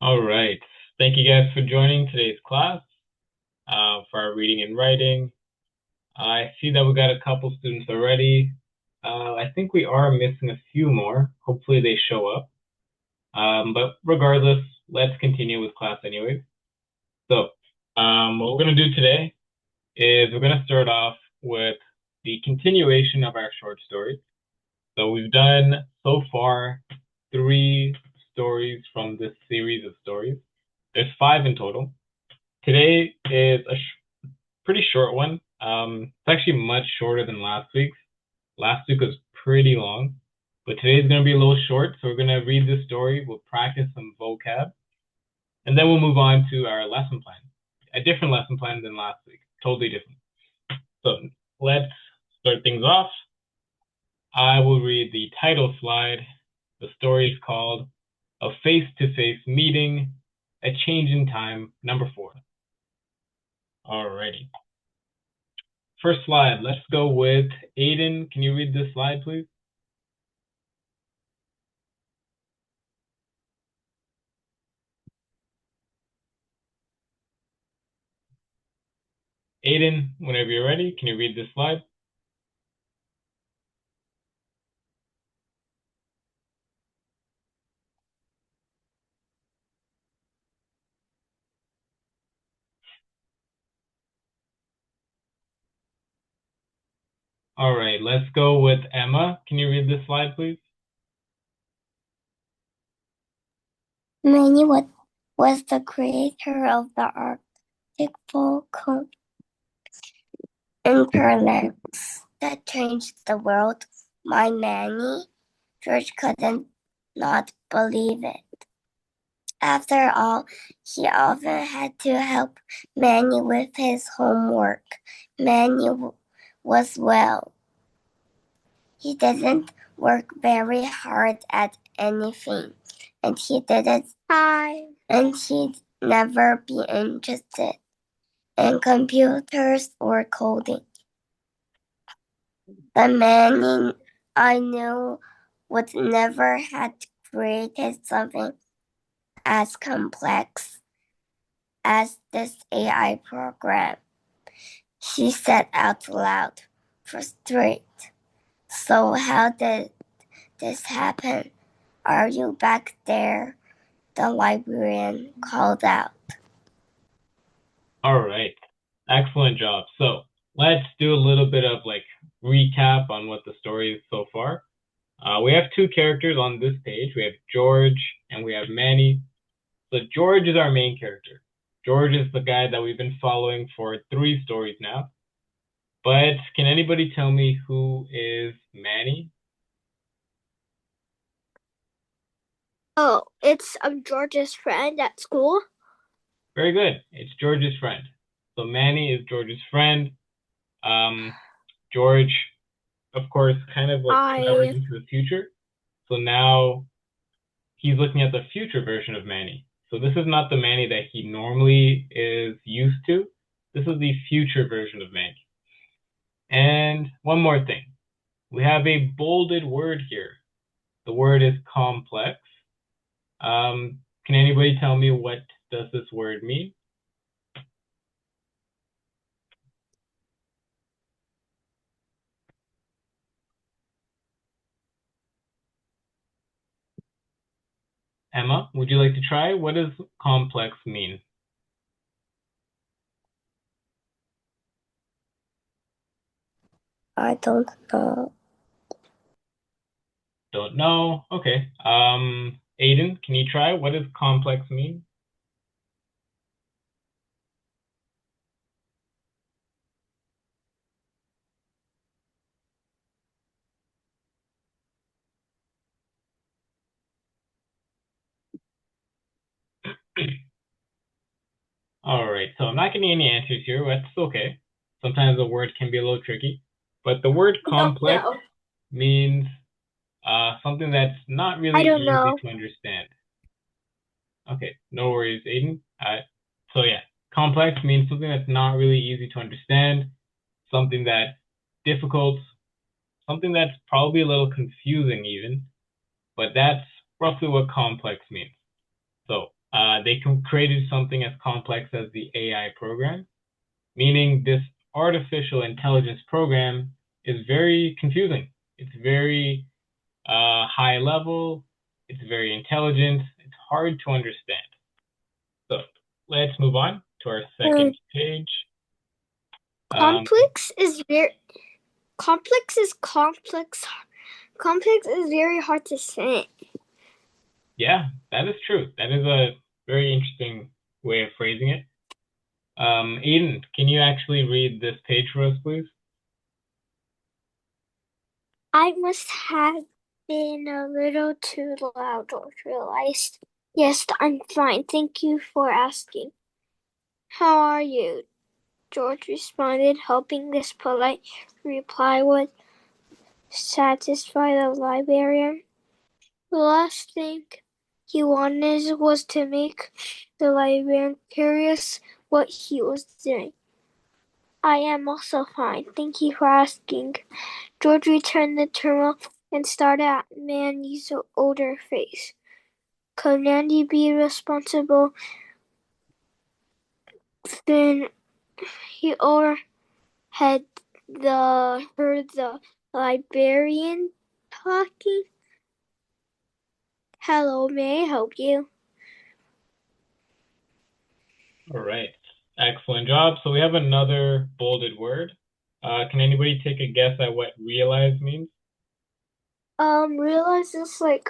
All right. Thank you guys for joining today's class for our reading and writing. I see that we got a couple students already. I think we are missing a few more. Hopefully they show up. But regardless, let's continue with class anyways. So, what we're going to do today is we're going to start off with the continuation of our short stories. So we've done so far 3 stories from this series of stories. There's 5 in total. Today is a pretty short one. It's actually much shorter than last week's. Last week was pretty long, but today's going to be a little short. So we're going to read this story. We'll practice some vocab, and then we'll move on to our lesson plan. A different lesson plan than last week. Totally different. So let's start things off. I will read the title slide. The story is called A Face-to-Face Meeting, A Change in Time, number 4. Alrighty. First slide, let's go with Aiden. Can you read this slide, please? Aiden, whenever you're ready, can you read this slide? All right, let's go with Emma. Can you read this slide, please? Manny was the creator of the artificial intelligence that changed the world. My Manny, George couldn't not believe it. After all, he often had to help Manny with his homework. Manny was well. He didn't work very hard at anything, and he didn't. And he'd never be interested in computers or coding. The man I knew would never had created something as complex as this AI program. She said out loud, frustrated. So how did this happen? Are you back there? The librarian called out. All right, excellent job. So let's do a little bit of recap on what the story is so far. We have 2 characters on this page. We have George and we have Manny. So George is our main character. George is the guy that we've been following for 3 stories now. But can anybody tell me who is Manny? Oh, it's George's friend at school. Very good. It's George's friend. So Manny is George's friend. George, of course, kind of travels into the future. So now he's looking at the future version of Manny. So this is not the Manny that he normally is used to. This is the future version of Manny. And one more thing. We have a bolded word here. The word is complex. Can anybody tell me what does this word mean? Emma, would you like to try? What does complex mean? I don't know. Don't know. Okay. Aiden, can you try? What does complex mean? All right, so I'm not getting any answers here. That's okay. Sometimes the word can be a little tricky, but the word complex means something that's not really easy to understand. Okay, no worries, Aiden. So yeah, complex means something that's not really easy to understand, something that's difficult, something that's probably a little confusing even, but that's roughly what complex means. So They created something as complex as the AI program, meaning this artificial intelligence program is very confusing. It's very high level. It's very intelligent. It's hard to understand. So let's move on to our second page. Complex is very complex is complex. Complex is very hard to say. Yeah, that is true. That is a very interesting way of phrasing it. Aiden, can you actually read this page for us, please? I must have been a little too loud, George realized. Yes, I'm fine. Thank you for asking. How are you? George responded, hoping this polite reply would satisfy the librarian. The last thing he wanted was to make the librarian curious what he was doing. I am also fine. Thank you for asking. George returned the terminal and stared at Mandy's older face. Could Mandy be responsible? Then he overheard the librarian talking. Hello, may I help you? All right. Excellent job. So we have another bolded word. Can anybody take a guess at what realize means? Realize this like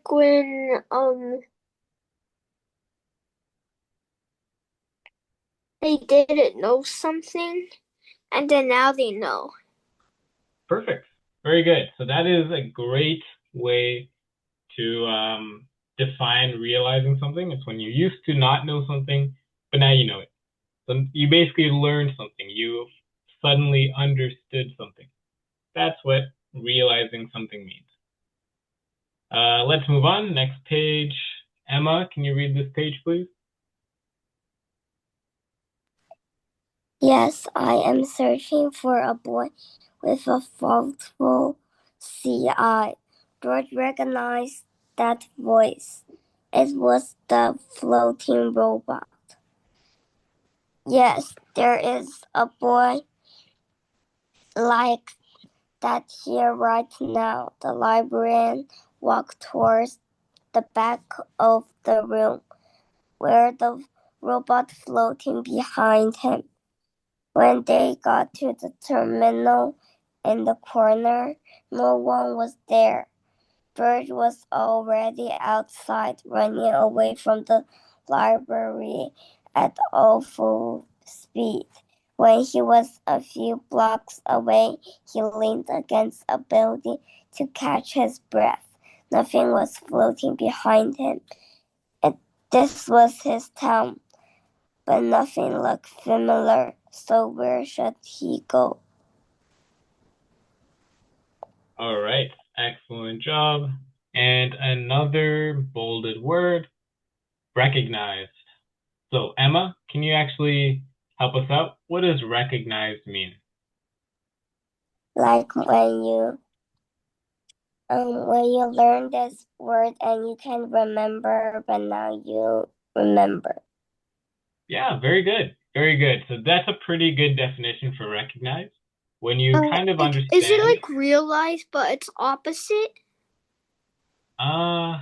when they didn't know something and then now they know. Perfect. Very good. So that is a great way to define realizing something. It's when you used to not know something, but now you know it. So you basically learned something. You suddenly understood something. That's what realizing something means. Let's move on. Next page. Emma, can you read this page, please? Yes, I am searching for a boy with a thoughtful CI. George recognized that voice. It was the floating robot. Yes, there is a boy like that here right now. The librarian walked towards the back of the room where the robot floating behind him. When they got to the terminal in the corner, no one was there. George was already outside, running away from the library at awful speed. When he was a few blocks away, he leaned against a building to catch his breath. Nothing was floating behind him. This was his town, but nothing looked familiar, so where should he go? All right. Excellent job. And another bolded word, recognized. So Emma, can you actually help us out? What does recognized mean? Like when you learn this word and you can remember, but now you remember. Yeah, very good. Very good. So that's a pretty good definition for recognize. When you kind of Is it understand, like realize, but it's opposite? uh,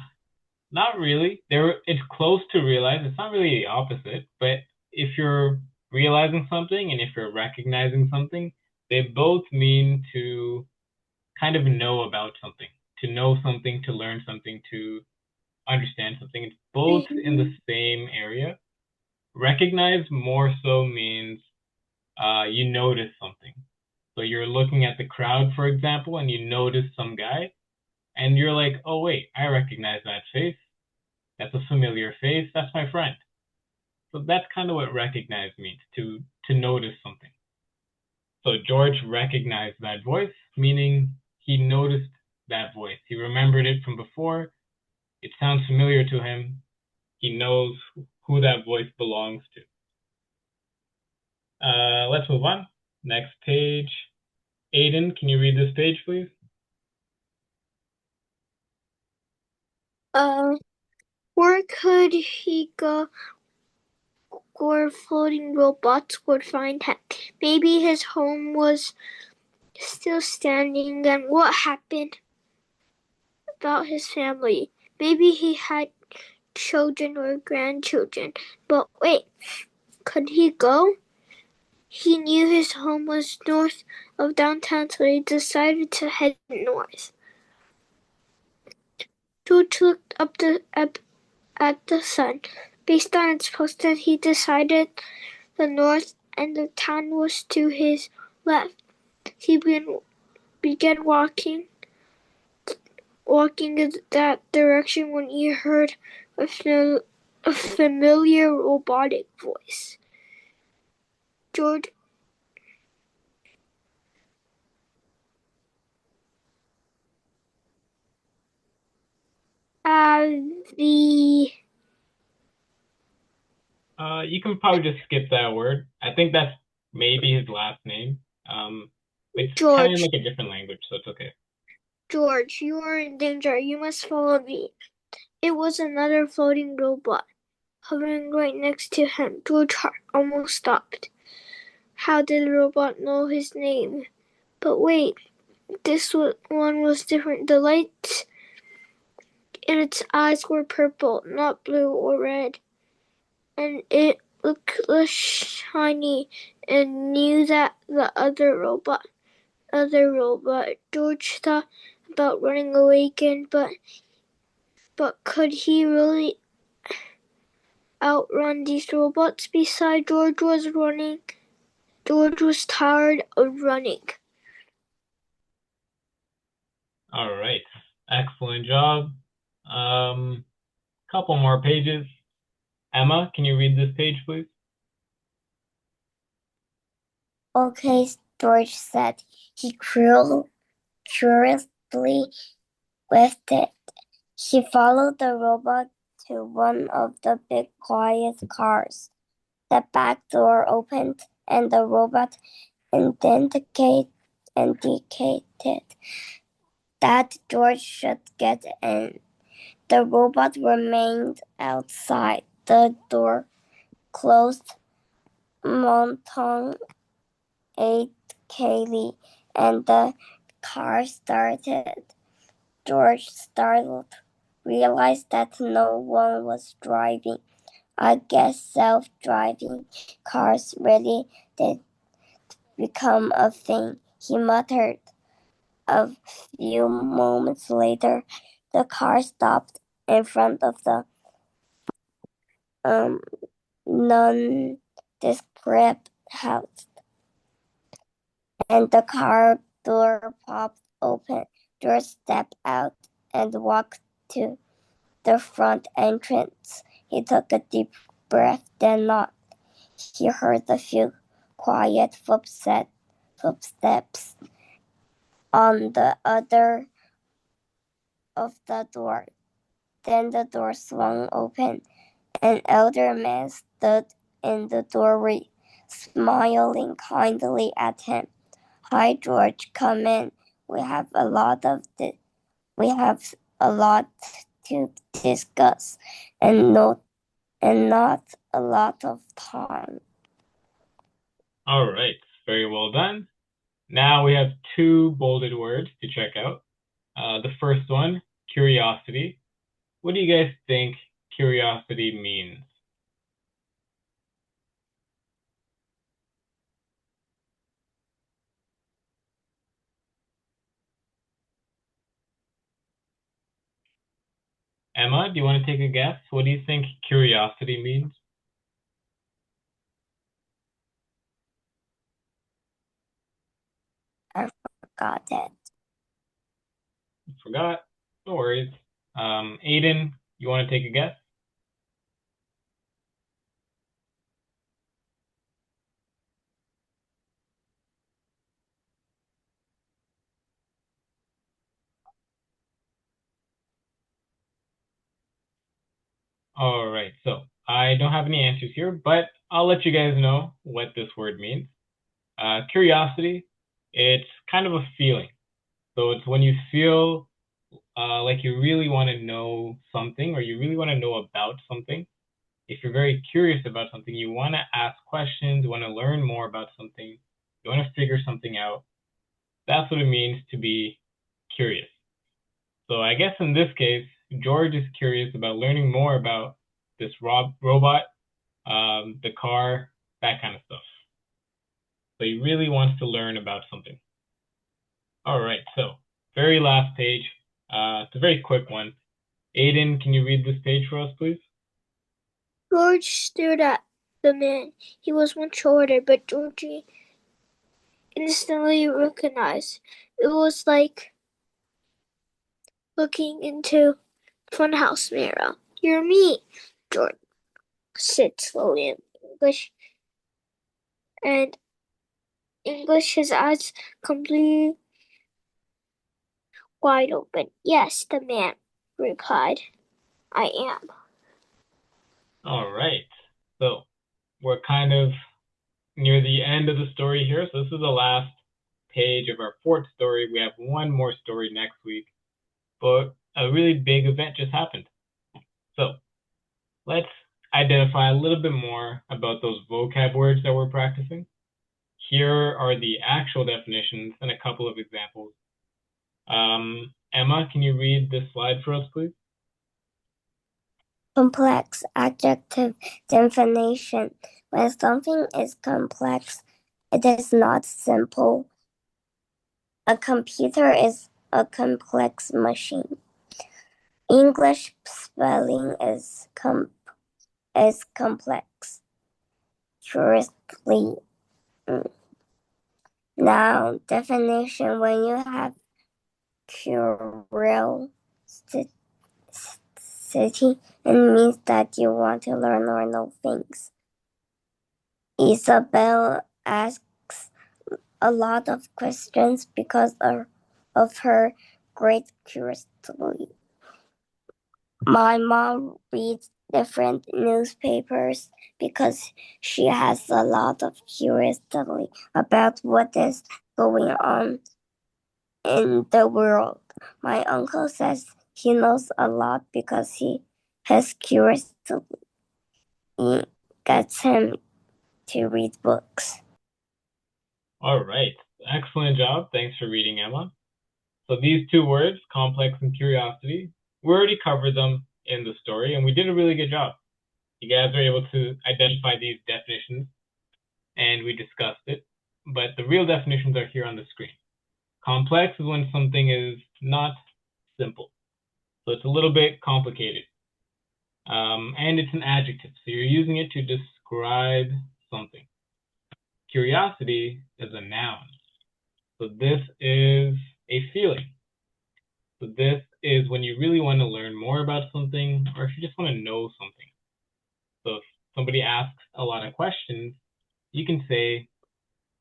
not really. It's close to realize. It's not really the opposite, but if you're realizing something and if you're recognizing something, they both mean to kind of know about something, to know something, to learn something, to understand something. It's both in the same area. Recognize more so means you notice something. So you're looking at the crowd, for example, and you notice some guy, and you're like, oh, wait, I recognize that face. That's a familiar face. That's my friend. So that's kind of what recognize means, to notice something. So George recognized that voice, meaning he noticed that voice. He remembered it from before. It sounds familiar to him. He knows who that voice belongs to. Let's move on. Next page. Aiden, can you read this page, please? Where could he go where floating robots would find him? Maybe his home was still standing, and what happened about his family? Maybe he had children or grandchildren. But wait, could he go? He knew his home was north of downtown, so he decided to head north. George looked up at the sun. Based on its position, he decided the north and the town was to his left. He began walking in that direction when he heard a familiar robotic voice. George the You can probably just skip that word. I think that's maybe his last name. It's kind of in George, like a different language, so it's okay. George, you are in danger. You must follow me. It was another floating robot, hovering right next to him. George almost stopped. How did the robot know his name? But wait, this one was different. The lights in its eyes were purple, not blue or red. And it looked less shiny and knew that the other robot. George thought about running away again, but could he really outrun these robots? Besides, George was running. George was tired of running. All right. Excellent job. Couple more pages. Emma, can you read this page, please? Okay, George said. He curiously with it. She followed the robot to one of the big quiet cars. The back door opened and the robot indicated that George should get in. The robot remained outside. The door closed. Monton ate Kaylee and the car started. George, startled, realized that no one was driving. I guess self-driving cars really did become a thing, he muttered. A few moments later, the car stopped in front of the nondescript house, and the car door popped open. George stepped out and walked to the front entrance. He took a deep breath, then knocked. He heard a few quiet footsteps on the other of the door. Then the door swung open. An elder man stood in the doorway, smiling kindly at him. Hi, George, come in. We have a lot to discuss, and not a lot of time. All right. Very well done. Now we have two bolded words to check out. The first one, curiosity. What do you guys think curiosity means? Emma, do you want to take a guess? What do you think curiosity means? I forgot it. Forgot. No worries. Aiden, you want to take a guess? All right. So I don't have any answers here, but I'll let you guys know what this word means. Curiosity, it's kind of a feeling. So it's when you feel like you really want to know something or you really want to know about something. If you're very curious about something, you want to ask questions, you want to learn more about something, you want to figure something out. That's what it means to be curious. So I guess in this case, George is curious about learning more about this robot, the car, that kind of stuff. So he really wants to learn about something. All right, so very last page. It's a very quick one. Aiden, can you read this page for us, please? George stared at the man. He was much shorter, but Georgie instantly recognized. It was like looking into funhouse mirror. You're me, George said slowly in English. And English, his eyes completely wide open. Yes, the man replied. I am. All right. So we're kind of near the end of the story here. So this is the last page of our fourth story. We have one more story next week, but a really big event just happened. So let's identify a little bit more about those vocab words that we're practicing. Here are the actual definitions and a couple of examples. Emma, can you read this slide for us, please? Complex adjective definition. When something is complex, it is not simple. A computer is a complex machine. English spelling is complex. Curiously. Now, definition when you have curiosity, it means that you want to learn or know things. Isabel asks a lot of questions because of her great curiosity. My mom reads different newspapers because she has a lot of curiosity about what is going on in the world. My uncle says he knows a lot because his curiosity gets him to read books. All right. Excellent job. Thanks for reading, Emma. So these two words, complex and curiosity, we already covered them in the story, and we did a really good job. You guys were able to identify these definitions, and we discussed it. But the real definitions are here on the screen. Complex is when something is not simple. So it's a little bit complicated. And it's an adjective, so you're using it to describe something. Curiosity is a noun. So this is a feeling. So this is when you really want to learn more about something, or if you just want to know something. So if somebody asks a lot of questions, you can say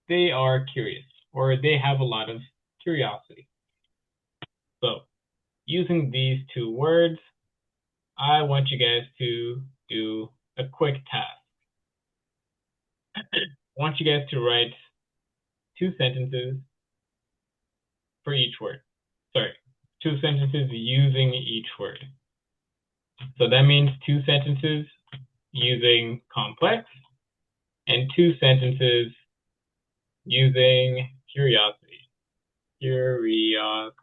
they are curious, or they have a lot of curiosity. So using these two words, I want you guys to do a quick task. I want you guys to write 2 sentences for each word. Sorry, 2 sentences using each word. So that means 2 sentences using complex and 2 sentences using curiosity. Curiosity.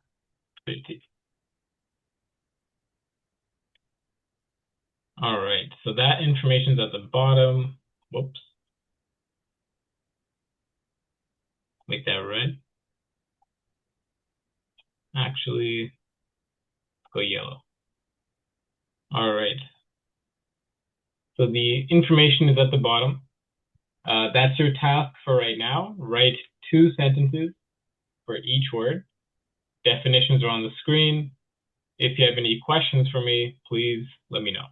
All right, so that information is at the bottom. Whoops. Make that red. Actually, go yellow. All right. So the information is at the bottom. That's your task for right now. Write 2 sentences for each word. Definitions are on the screen. If you have any questions for me, please let me know.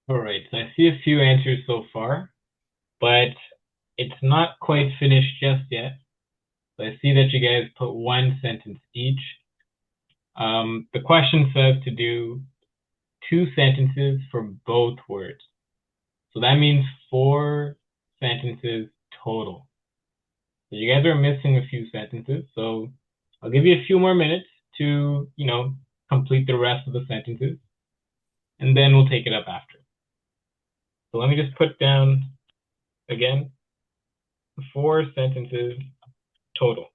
All right, so I see a few answers so far, but it's not quite finished just yet. So I see that you guys put one sentence each. The question says to do two sentences for both words. So that means four sentences total. So you guys are missing a few sentences, so I'll give you a few more minutes to, complete the rest of the sentences, and then we'll take it up after. So let me just put down again four sentences total.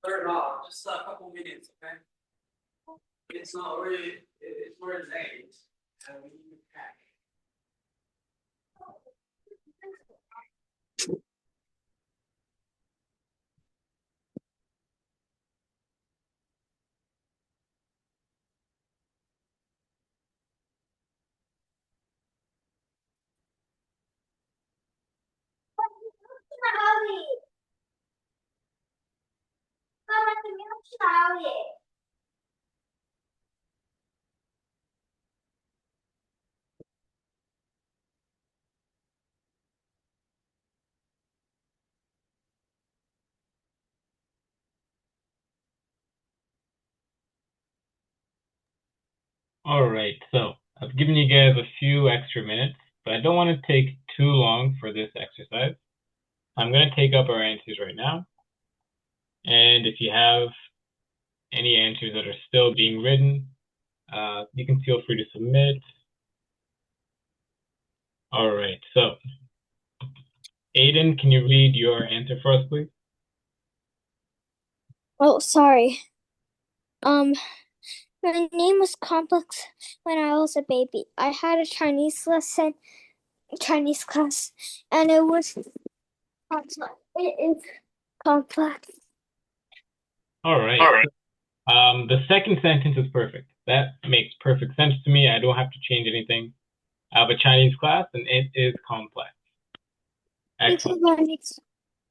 Turn it off, just a couple minutes, okay? It's not really, it's where it's aimed, and we need to pack. All right, so I've given you guys a few extra minutes, but I don't want to take too long for this exercise. I'm going to take up our answers right now. And if you have any answers that are still being written, you can feel free to submit. All right, so Aiden, can you read your answer for us, please? Oh, sorry. My name was complex when I was a baby. I had a Chinese class, and it was complex. It is complex. All right. All right. The second sentence is perfect. That makes perfect sense to me. I don't have to change anything. I have a Chinese class, and it is complex. Excellent.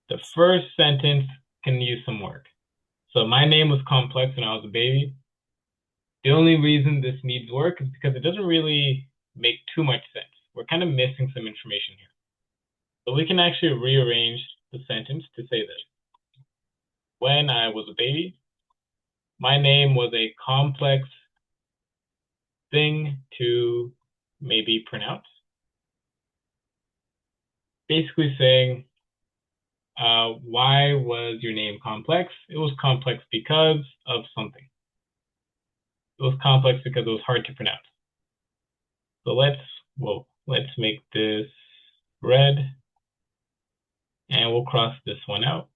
The first sentence can use some work. So my name was complex when I was a baby. The only reason this needs work is because it doesn't really make too much sense. We're kind of missing some information here. So we can actually rearrange the sentence to say this. When I was a baby, my name was a complex thing to maybe pronounce. Basically saying, why was your name complex? It was complex because of something. It was complex because it was hard to pronounce. So let's make this red, and we'll cross this one out.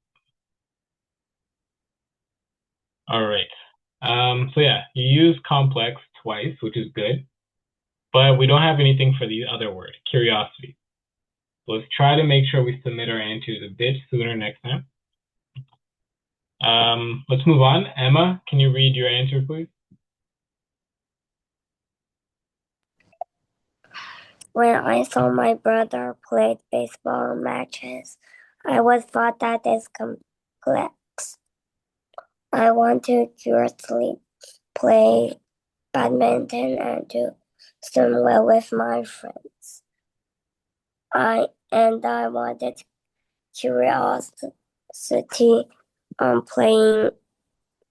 All right. So yeah, you use complex twice, which is good, but we don't have anything for the other word, curiosity. So let's try to make sure we submit our answers a bit sooner next time. Let's move on. Emma, can you read your answer, please? When I saw my brother play baseball matches, I was thought that is complex. I want to curiously play badminton and to swim well with my friends. I wanted curiosity on playing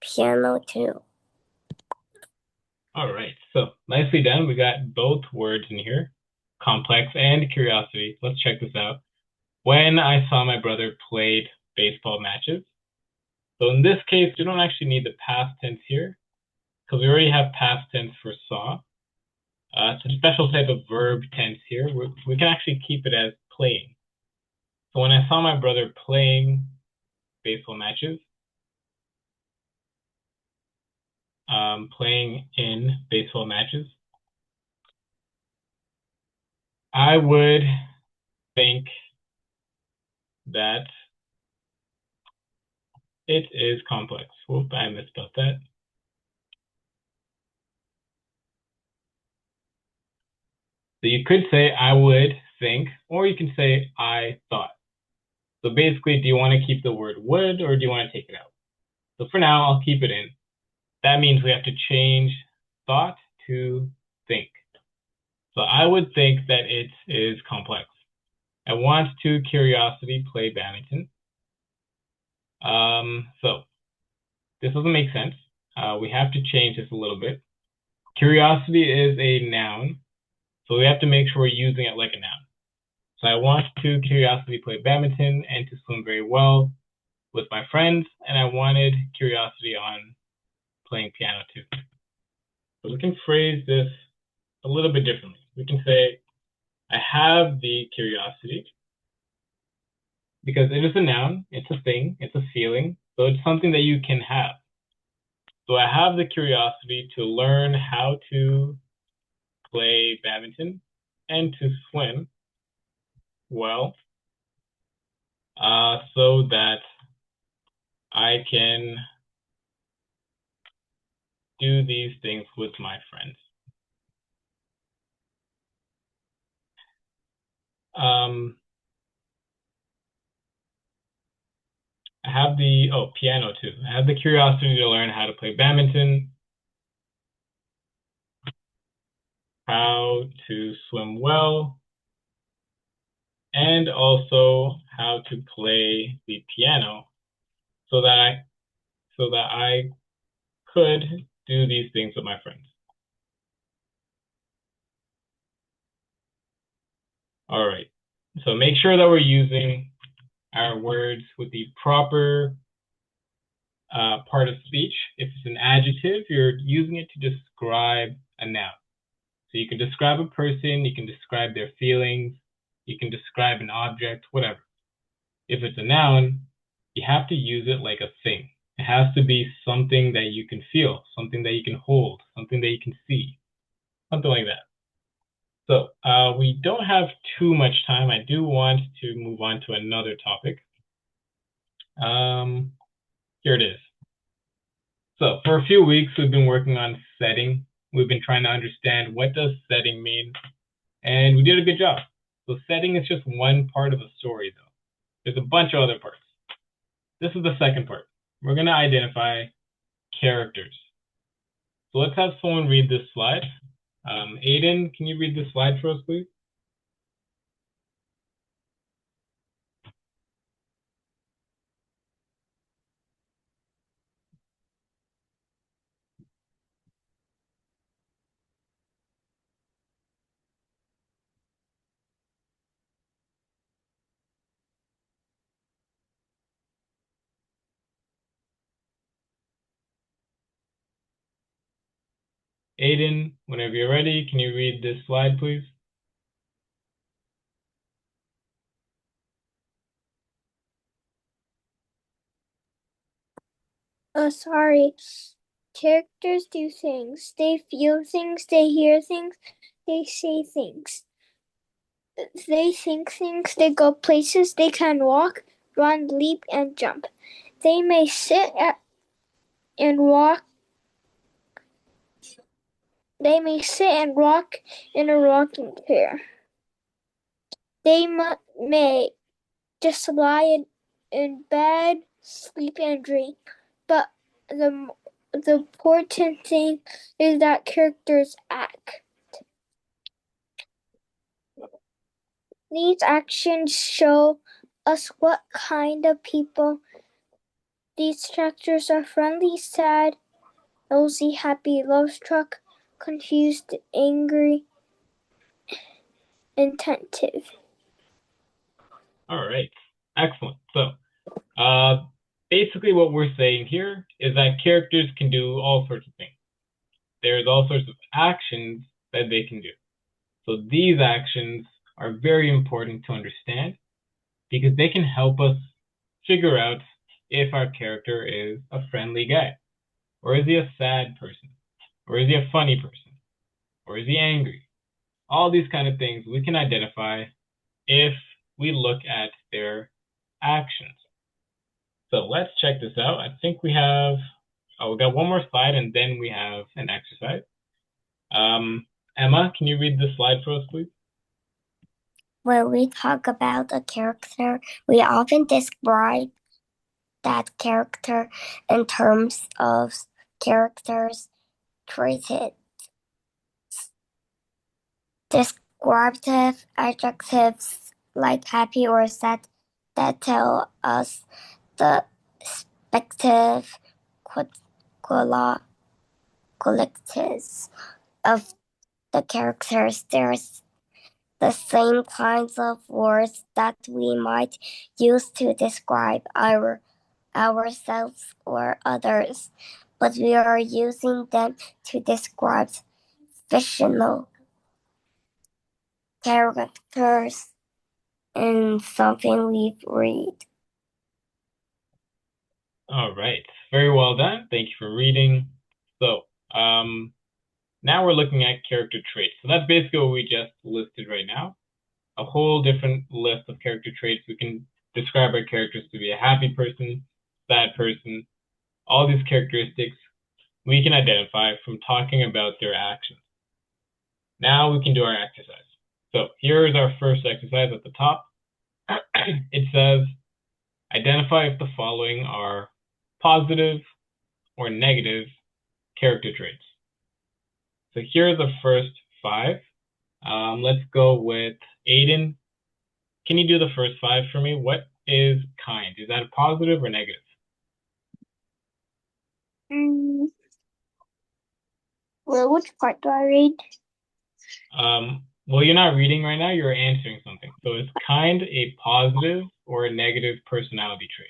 piano too. All right, so nicely done. We got both words in here, complex and curiosity. Let's check this out. When I saw my brother played baseball matches. So in this case, we don't actually need the past tense here because we already have past tense for saw. It's a special type of verb tense here. We can actually keep it as playing. So when I saw my brother playing baseball matches, playing in baseball matches, I would think that it is complex. Whoop, I misspelled that. So you could say I would think, or you can say I thought. So basically, do you want to keep the word would or do you want to take it out? So for now, I'll keep it in. That means we have to change thought to think. So I would think that it is complex. I want to curiosity play badminton. So this doesn't make sense. We have to change this a little bit. Curiosity is a noun, so we have to make sure we're using it like a noun. So I want to curiosity play badminton and to swim very well with my friends, and I wanted curiosity on playing piano too. So we can phrase this a little bit differently. We can say, I have the curiosity because it is a noun, it's a thing, it's a feeling, so it's something that you can have. So I have the curiosity to learn how to play badminton and to swim well, so that I can do these things with my friends. I have the, piano too. I have the curiosity to learn how to play badminton, how to swim well, and also how to play the piano so that I could do these things with my friends. All right. So make sure that we're using our words with the proper part of speech. If it's an adjective, you're using it to describe a noun. So you can describe a person, you can describe their feelings, you can describe an object, whatever. If it's a noun, you have to use it like a thing. It has to be something that you can feel, something that you can hold, something that you can see, something like that. So we don't have too much time. I do want to move on to another topic. Here it is. So for a few weeks, we've been working on setting. We've been trying to understand what does setting mean, and we did a good job. So setting is just one part of the story, though. There's a bunch of other parts. this is the second part. We're going to identify characters. So let's have someone read this slide. Aiden, can you read this slide for us, please? Aiden, whenever you're ready, can you read this slide, please? Sorry. Characters do things. They feel things. They hear things. They say things. They think things. They go places. They can walk, run, leap, and jump. They may sit and walk. They may sit and rock in a rocking chair. They may just lie in bed, sleep, and dream. But the important thing is that characters act. These actions show us what kind of people these characters are: friendly, sad, nosy, happy, love-struck, confused, angry, attentive. All right, excellent. So basically what we're saying here is that characters can do all sorts of things. There's all sorts of actions that they can do. So these actions are very important to understand because they can help us figure out if our character is a friendly guy, or is he a sad person, or is he a funny person, or is he angry? All these kind of things we can identify if we look at their actions. So let's check this out. I think we got one more slide and then we have an exercise. Emma, can you read this slide for us, please? When we talk about a character, we often describe that character in terms of characters treated. Descriptive adjectives like happy or sad that tell us the respective qualities of the characters. There's the same kinds of words that we might use to describe ourselves or others, but we are using them to describe fictional characters in something we read. All right, very well done. Thank you for reading. So now we're looking at character traits. So that's basically what we just listed right now. A whole different list of character traits. We can describe our characters to be a happy person, sad person. All these characteristics we can identify from talking about their actions. Now we can do our exercise. So here is our first exercise at the top. It says, identify if the following are positive or negative character traits. So here are the first 5. Let's go with Aiden. Can you do the first 5 for me? What is kind? Is that a positive or negative? Well, which part do I read? Well, you're not reading right now, you're answering something. So is kind a positive or a negative personality trait?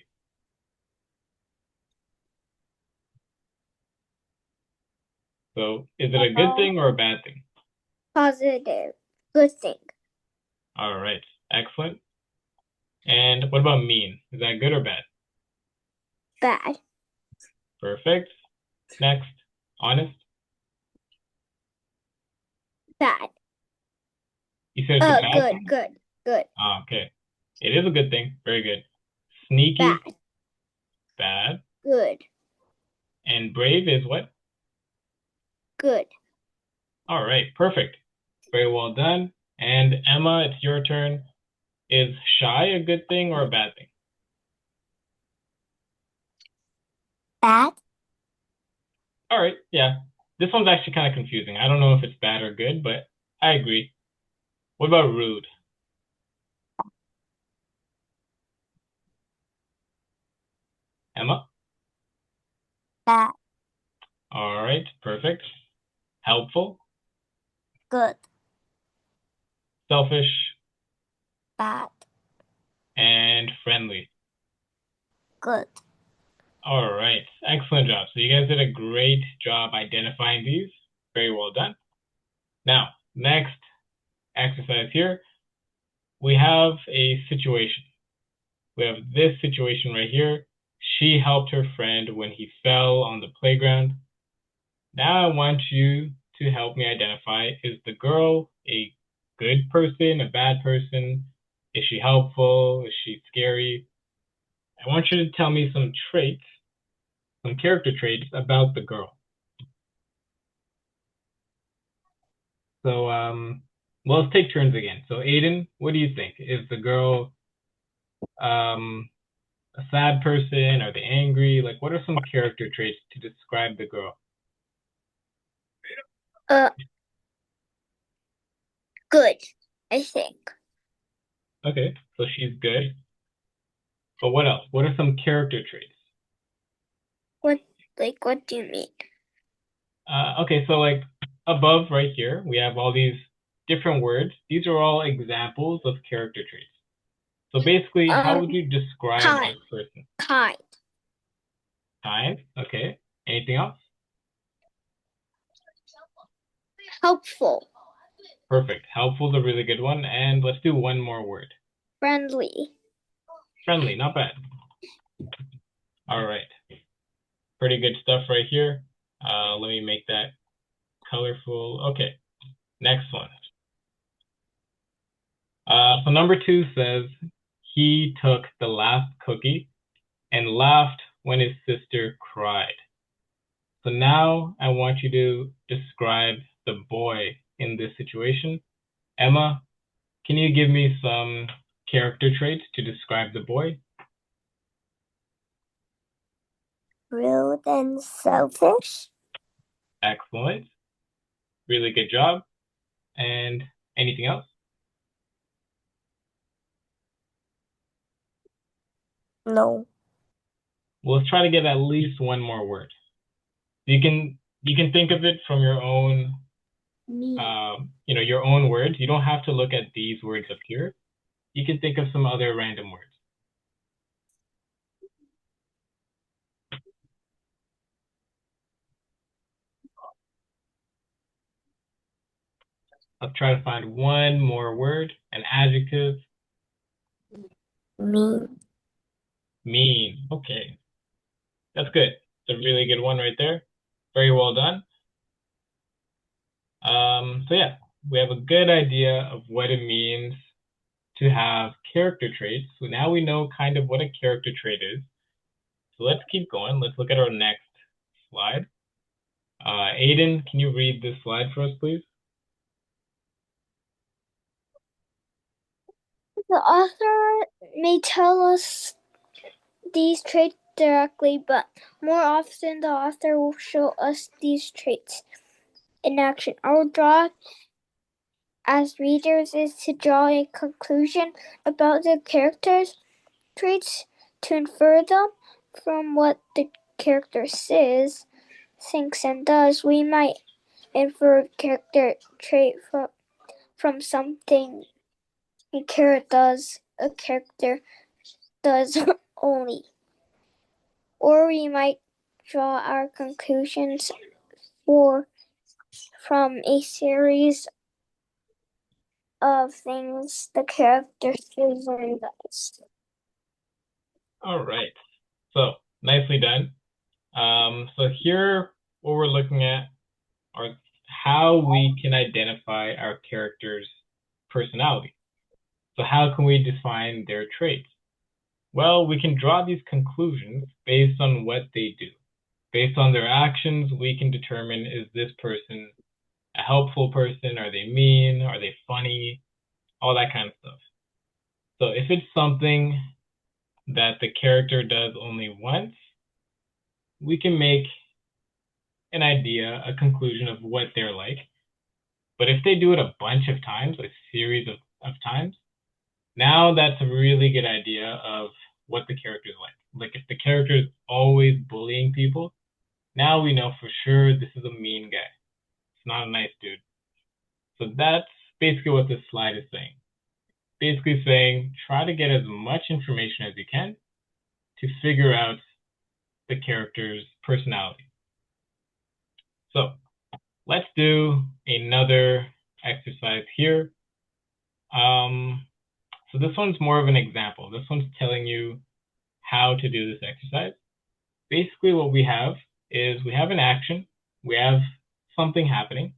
So is it a good thing or a bad thing? Positive. Good thing. All right, excellent. And what about mean? Is that good or bad? Bad. Perfect. Next, honest. Bad. You said it's a bad Good, thing? good. Ah, okay. It is a good thing. Very good. Sneaky. Bad. Bad. Good. And brave is what? Good. All right, perfect. Very well done. And Emma, it's your turn. Is shy a good thing or a bad thing? Bad. All right, yeah. This one's actually kind of confusing. I don't know if it's bad or good, but I agree. What about rude? Emma? Bad. All right, perfect. Helpful? Good. Selfish? Bad. And friendly. Good. All right, excellent job. So you guys did a great job identifying these. Very well done. Now, next exercise here, we have a situation. We have this situation right here. She helped her friend when he fell on the playground. Now I want you to help me identify, is the girl a good person, a bad person? Is she helpful? Is she scary? I want you to tell me some traits, some character traits about the girl. So, well, let's take turns again. So, Aiden, what do you think? Is the girl a sad person? Are they angry? Like, what are some character traits to describe the girl? Good, I think. Okay, so she's good. But what else? What are some character traits? What do you mean? Okay, so like above right here, we have all these different words. These are all examples of character traits. So basically, how would you describe Kind. a person? Kind. Kind, okay. Anything else? Helpful. Perfect. Helpful is a really good one. And let's do one more word. Friendly. Friendly, not bad. All right. Pretty good stuff right here. Let me make that colorful. Okay, next one. So number 2 says, he took the last cookie and laughed when his sister cried. So now I want you to describe the boy in this situation. Emma, can you give me some character traits to describe the boy? Rude and selfish. Excellent. Really good job. And anything else? No. Well, let's try to get at least one more word. You can think of it from your own your own words. You don't have to look at these words up here. You can think of some other random words. I'll try to find one more word, an adjective. Mean. Mean. Okay, that's good. It's a really good one right there. Very well done. So yeah, we have a good idea of what it means to have character traits. So now we know kind of what a character trait is. So let's keep going. Let's look at our next slide. Aiden, can you read this slide for us, please? The author may tell us these traits directly, but more often the author will show us these traits in action. Our job as readers is to draw a conclusion about the character's traits, to infer them from what the character says, thinks, and does. We might infer a character trait from something a character does only. Or we might draw our conclusions from a series of things the character says and does. All right. So nicely done. So here, what we're looking at are how we can identify our character's personality. So how can we define their traits? Well, we can draw these conclusions based on what they do. Based on their actions, we can determine, is this person a helpful person? Are they mean? Are they funny? All that kind of stuff. So if it's something that the character does only once, we can make an idea, a conclusion of what they're like. But if they do it a bunch of times, a series of times, now that's a really good idea of what the character is like. Like if the character is always bullying people, now we know for sure this is a mean guy. It's not a nice dude. So that's basically what this slide is saying. Basically saying try to get as much information as you can to figure out the character's personality. So let's do another exercise here. So this one's more of an example. This one's telling you how to do this exercise. Basically what we have is we have an action. We have something happening.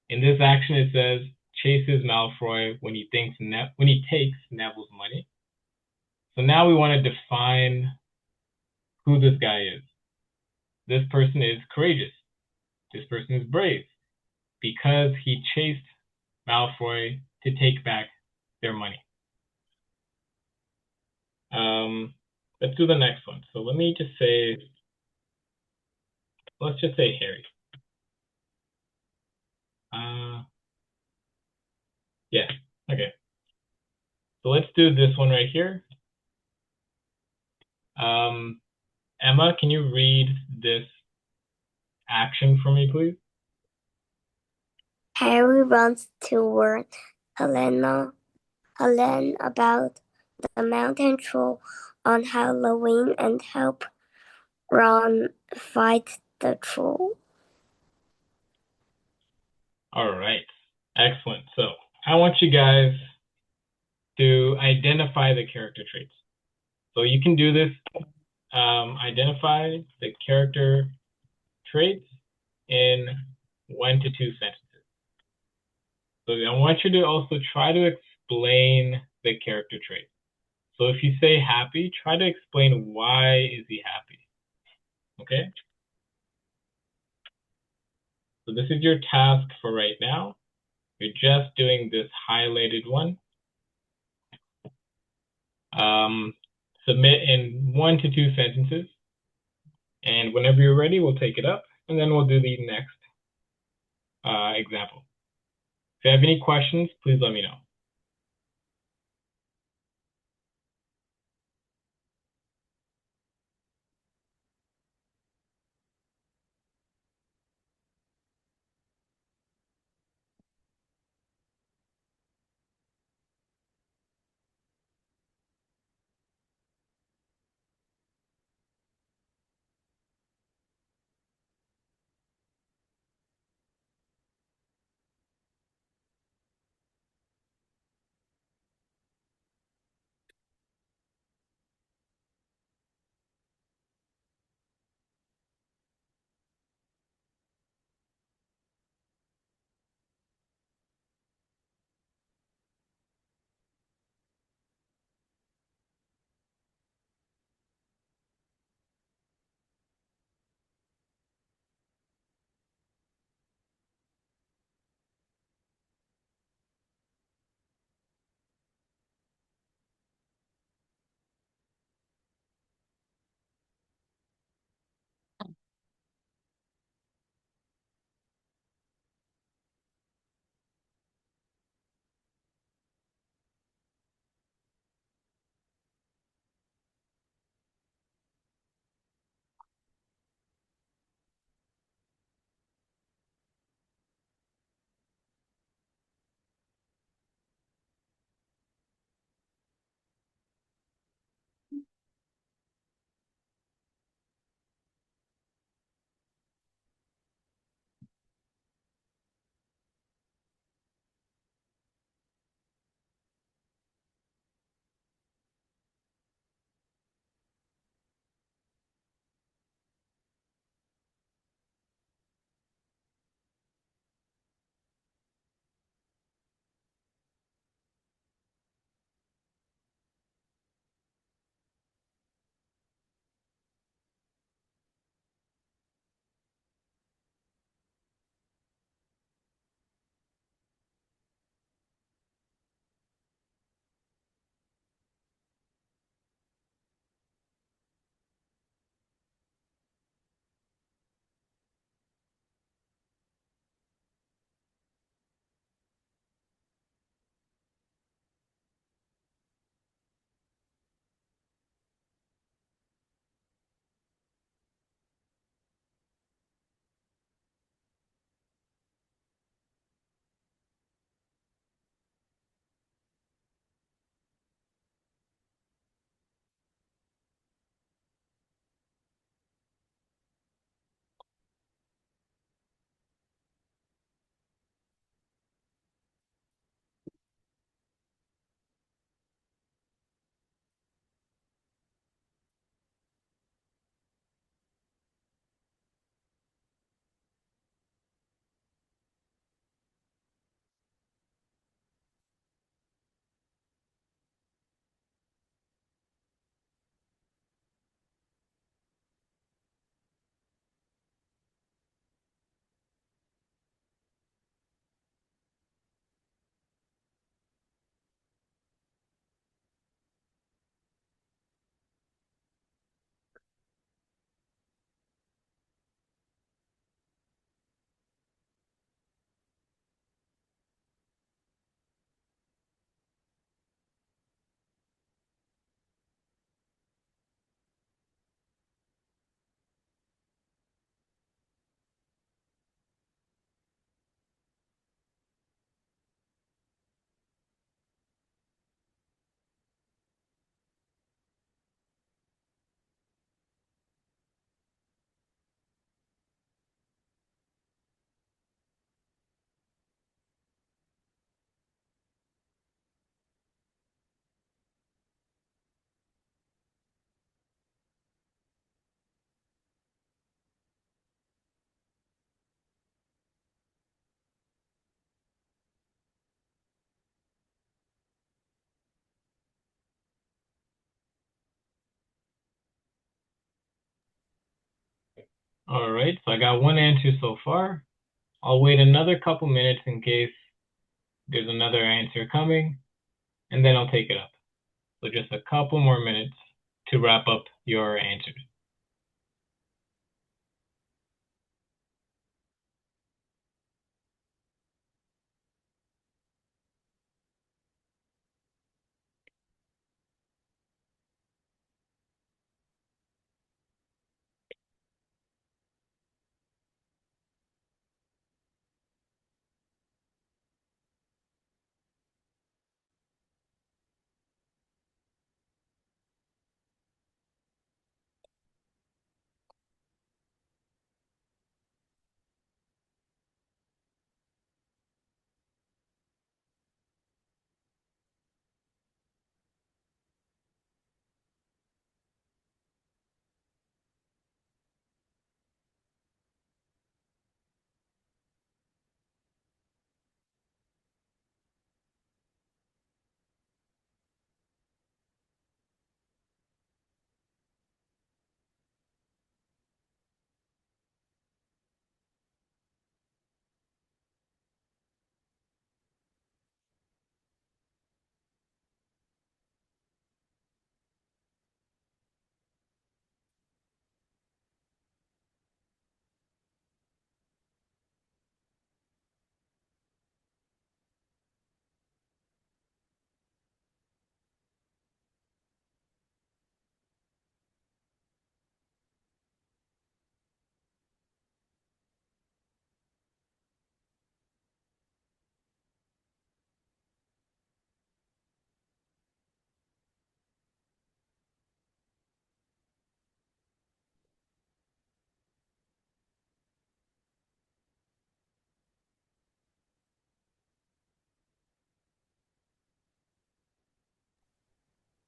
In this action, it says chases Malfoy when he takes Neville's money. So now we want to define who this guy is. This person is courageous. This person is brave because he chased Malfoy to take back their money. Let's do the next one. So let me just say, let's just say Harry. Yeah, okay. So let's do this one right here. Emma, can you read this action for me, please? Harry runs to warn Helen about the mountain troll on Halloween and help Ron fight the troll. All right, excellent. So I want you guys to identify the character traits. So you can do this, identify the character traits in 1 to 2 sentences. So I want you to also try to explain the character trait. So if you say happy, try to explain why is he happy. Okay? So this is your task for right now. You're just doing this highlighted one. Submit in 1 to 2 sentences. And whenever you're ready, we'll take it up, and then we'll do the next example. If you have any questions, please let me know. All right, so I got one answer so far. I'll wait another couple minutes in case there's another answer coming, and then I'll take it up. So just a couple more minutes to wrap up your answers.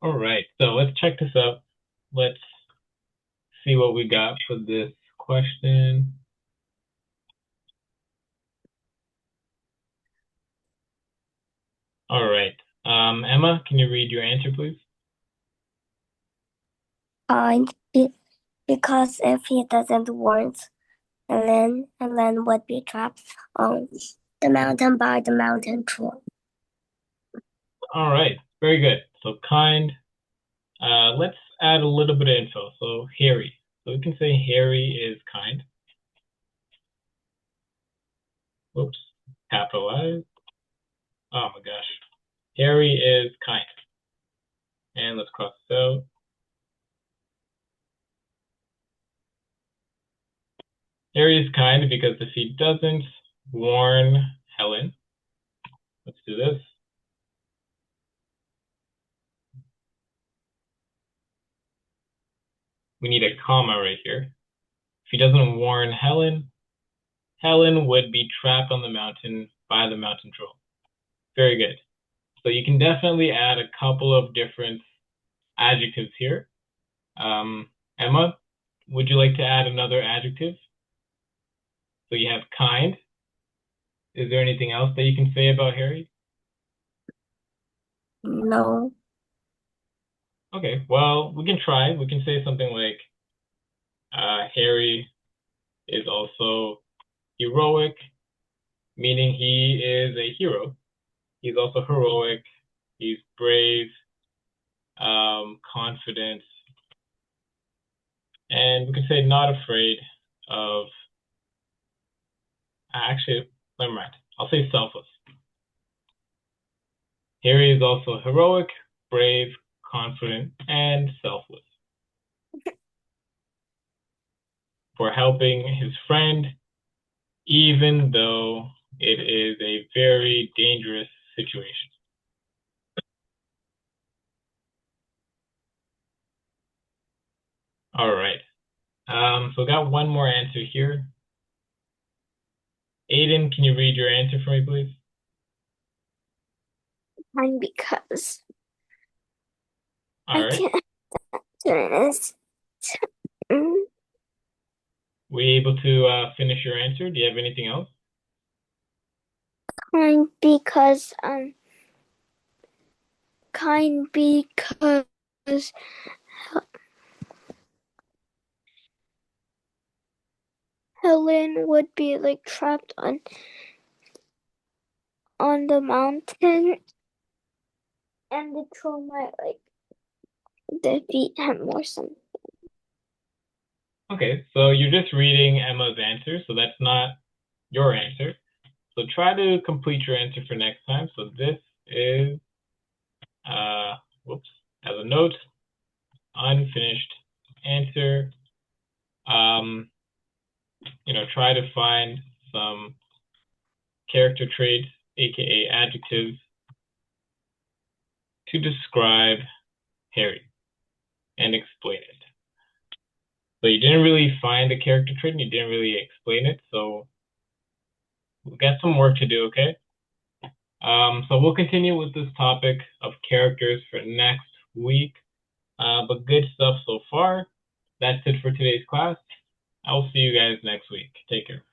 All right, so let's check this out. Let's see what we got for this question. All right, Emma, can you read your answer, please? Because if he doesn't want, Ellen would be trapped on the mountain by the mountain troll. All right, very good. So kind. Let's add a little bit of info. So Harry. So we can say Harry is kind. Whoops, capitalized. Oh my gosh. Harry is kind. And let's cross this out. Harry is kind because if he doesn't warn Helen, let's do this. We need a comma right here. If he doesn't warn Helen, Helen would be trapped on the mountain by the mountain troll. Very good. So you can definitely add a couple of different adjectives here. Emma, would you like to add another adjective? So you have kind. Is there anything else that you can say about Harry? No. Okay, well, we can try. We can say something like Harry is also heroic, meaning he is a hero. He's also heroic. He's brave, confident, and we could say not afraid of. Actually, never mind. I'll say selfless. Harry is also heroic, brave, confident, and selfless for helping his friend, even though it is a very dangerous situation. All right. So got one more answer here. Aiden, can you read your answer for me, please? And because All right. can't do this. We able to finish your answer? Do you have anything else? Kind because kind because Helen would be like trapped on the mountain, and the troll might like defeat him or something. Okay, so you're just reading Emma's answer, so that's not your answer. So try to complete your answer for next time. So this is, whoops, as a note, unfinished answer. Try to find some character traits, aka adjectives, to describe Harry and explain it. So you didn't really find a character trait and you didn't really explain it, so we've got some work to do, okay? So we'll continue with this topic of characters for next week. But good stuff so far. That's it for today's class. I will see you guys next week. Take care.